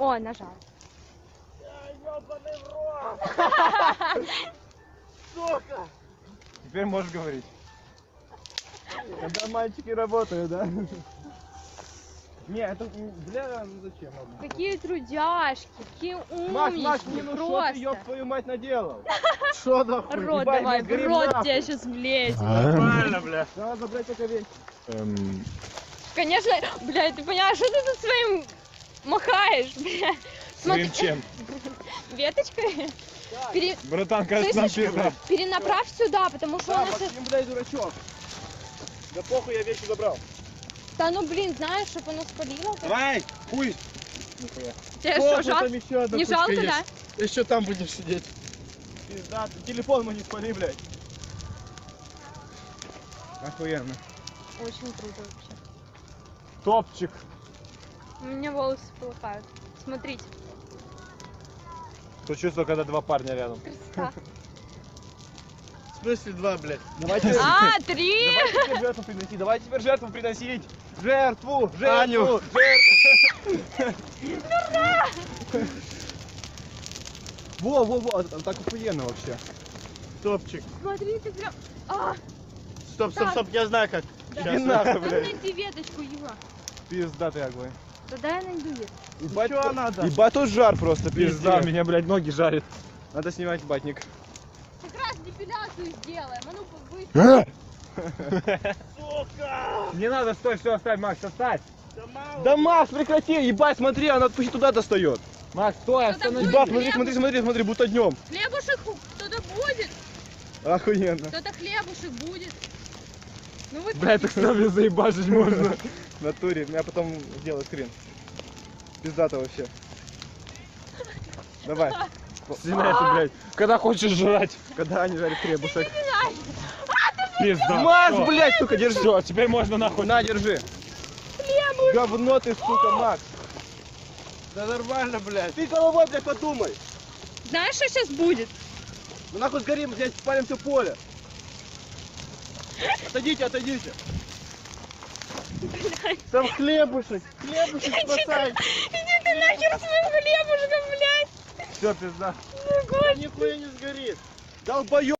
О, нажал. Ёбаный в рот! Сука! Теперь можешь говорить. Когда мальчики работают, да? Не, это, бля, ну зачем? Какие трудяшки, какие Макс, умнички, ну что просто. ты, ёб твою мать, наделал? Что нахуй? Рот Ебать, давай, мы в горим рот нахуй. тебя сейчас влезет. Нормально, бля. Надо забрать только вещь. Конечно, блядь, ты понимаешь, что ты тут своим махаешь, блядь? Своим чем? Веточкой? Братан, кажется, нам Слышишь? пизда. Перенаправь сюда, потому что Да, у нас... Максим, блядь, дурачок. Да похуй, я вещи забрал. Да ну блин, знаешь, чтобы оно спалило. Давай, хуй. Тебе что, жалко? еще одна Не кучка жалко, есть. да? Еще там будешь сидеть. Пизда, телефон мы не спали, блядь. Охуенно. Очень круто вообще. Топчик. У меня волосы полыхают. Смотрите, То чувство, когда два парня рядом. красота. В смысле два, блядь? Давайте, А, 3! давайте теперь жертву приносить. Давайте теперь жертву приносить. Жертву, жертву, Аню. жертву. Во, так охуенно вообще. Топчик. Смотрите, прям... А, Стоп, я знаю как. да. Иди нахуй, Надо блядь. найти веточку, Юра. Пизда ты, огонь. Тогда я найду ветку. Ебать, надо? Ебать, тут жар просто, Пизда, пизда. меня, блядь, ноги жарит. Надо снимать батник. Как раз депиляцию сделаем. А ну быстро. Сука! Не надо, стой, все, оставь, Макс, оставь. Да, Макс, прекрати, ебать, смотри, она почти туда достает. Макс, стой, Что остановись. такое? Ебать, смотри, будто днем. Хлебушек кто-то будет. Охуенно. Кто-то хлебушек будет. Ну вы Бля, так с нами заебашить можно. В натуре, меня потом сделают хрен. Пиздато вообще. Давай. Синайся, блядь. Когда хочешь жрать. Когда они жарят хлебушек. Пизда. Макс, Всё. блядь, сука, держи. Все, теперь можно нахуй. На, держи. Говно ты, сука, Макс. Да нормально, блядь. Ты головой, блядь, подумай. знаешь, что сейчас будет? Мы нахуй сгорим, блядь, спалим все поле. Отойдите. Там хлебушек спасай. Иди ты нахер с моим хлебушком, блядь. Все, пизда. Нихуя не сгорит. Долбоёб.